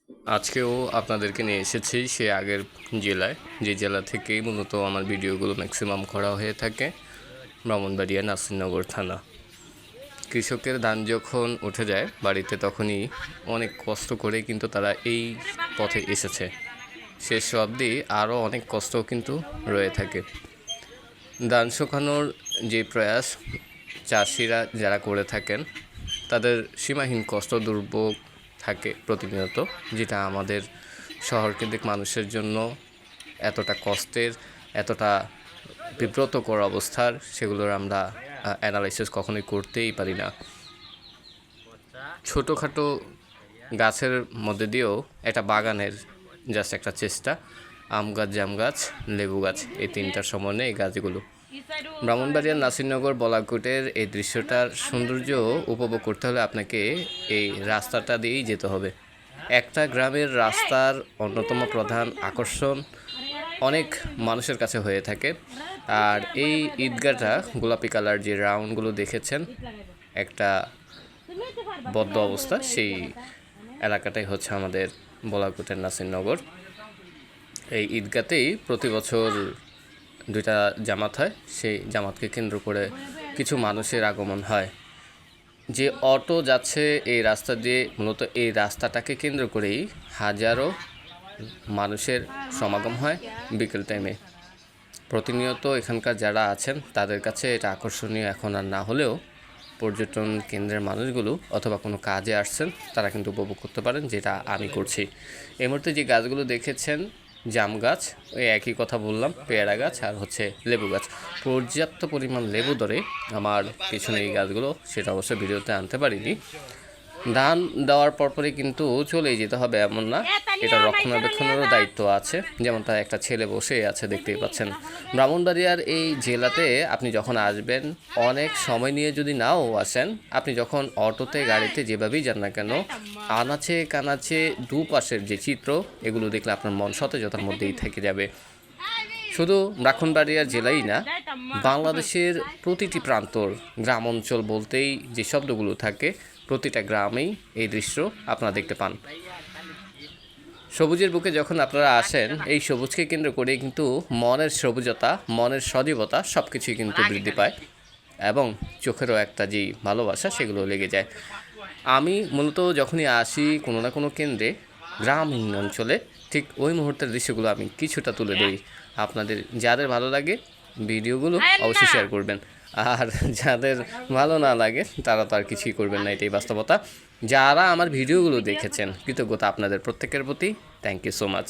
আজকেও আপনাদেরকে নিয়ে এসেছি সে আগের জেলায়, যে জেলা থেকেই মূলত আমার ভিডিওগুলো ম্যাক্সিমাম করা হয়ে থাকে, ব্রাহ্মণবাড়িয়া নাসিরনগর থানা। কৃষকের ধান যখন উঠে যায় বাড়িতে, তখনই অনেক কষ্ট করে কিন্তু তারা এই পথে এসেছে। শেষ অবধি আরও অনেক কষ্টও কিন্তু রয়ে থাকে। ধান শুকানোর যে প্রয়াস চাষিরা যারা করে থাকেন, তাদের সীমাহীন কষ্ট দুর্ভোগ থাকে প্রতিনিয়ত, যেটা আমাদের শহরকেন্দ্রিক মানুষের জন্য এতটা কষ্টের, এতটা বিব্রতকর অবস্থার, সেগুলোর আমরা অ্যানালাইসিস কখনোই করতেই পারি না। ছোটোখাটো গাছের মধ্যে দিয়েও একটা বাগানের জাস্ট একটা চেষ্টা। আম গাছ, জাম গাছ, লেবু গাছ, এই তিনটার সমন্বয়ে এই গাছগুলো। ব্রাহ্মণবাড়িয়ার নাসিরনগর বলাকোটের এই দৃশ্যটার সৌন্দর্য উপভোগ করতে হলে আপনাকে এই রাস্তাটা দিয়েই যেতে হবে। একটা গ্রামের রাস্তার অন্যতম প্রধান আকর্ষণ অনেক মানুষের কাছে হয়ে থাকে। আর এই ঈদগাহটা গোলাপি কালার যে রাউন্ডগুলো দেখেছেন, একটা বদ্ধ অবস্থা, সেই এলাকাটাই হচ্ছে আমাদের বলাকোটের নাসিরনগর। এই ঈদগাহতেই প্রতি বছর দুইটা জামাত হয়, সেই জামাতকে কেন্দ্র করে কিছু মানুষের আগমন হয়। যে অটো যাচ্ছে এই রাস্তা দিয়ে, মূলত এই রাস্তাটাকে কেন্দ্র করেই হাজারো মানুষের সমাগম হয় বিকেল টাইমে। প্রতিনিয়ত এখানকার যারা আছেন তাদের কাছে এটা আকর্ষণীয় এখন আর না হলেও, পর্যটন কেন্দ্রের মানুষগুলো অথবা কোনো কাজে আসছেন তারা কিন্তু উপভোগ করতে পারেন, যেটা আমি করছি। এই মুহূর্তে যে গাছগুলো দেখেছেন, জাম গাছ, ওই একই কথা বললাম, পেয়ারা গাছ আর হচ্ছে লেবু গাছ। পর্যাপ্ত পরিমাণ লেবু ধরে আমার পিছনে এই গাছগুলো, সেটা অবশ্য ভিডিওতে আনতে পারিনি। ধান দেওয়ার পরপরই কিন্তু চলেই যেতে হবে এমন না, এটা রক্ষণাবেক্ষণেরও দায়িত্ব আছে। যেমন তার একটা ছেলে বসে আছে, দেখতেই পাচ্ছেন। ব্রাহ্মণবাড়িয়ার এই জেলাতে আপনি যখন আসবেন, অনেক সময় নিয়ে যদি নাও আসেন, আপনি যখন অটোতে গাড়িতে যেভাবেই যান না কেন, আনাচে কানাচে দুপাশের যে চিত্র, এগুলো দেখলে আপনার মন সতেজতার মধ্যেই থেকে যাবে। শুধু ব্রাহ্মণবাড়িয়ার জেলাই না, বাংলাদেশের প্রতিটি প্রান্তর, গ্রাম অঞ্চল বলতেই যে শব্দগুলো থাকে, প্রতিটা গ্রামেই এই দৃশ্য আপনারা দেখতে পান। সবুজের বুকে যখন আপনারা আসেন, এই সবুজকে কেন্দ্র করে কিন্তু মনের সবুজতা, মনের সজীবতা সব কিছুই কিন্তু বৃদ্ধি পায়, এবং চোখেরও একটা যেই ভালোবাসা, সেগুলো লেগে যায়। আমি মূলত যখনই আসি কোনো না কোনো কেন্দ্রে, গ্রামীণ অঞ্চলে, ঠিক ওই মুহূর্তের দৃশ্যগুলো আমি কিছুটা তুলে ধরি। আপনাদের যাদের ভালো লাগে ভিডিওগুলো অবশ্যই শেয়ার করবেন, আর যাদের ভালো না লাগে তারা তো আর কিছুই করবেন না, এটাই বাস্তবতা। যারা আমার ভিডিওগুলো দেখেছেন, কৃতজ্ঞতা আপনাদের প্রত্যেকের প্রতি। Thank you so much.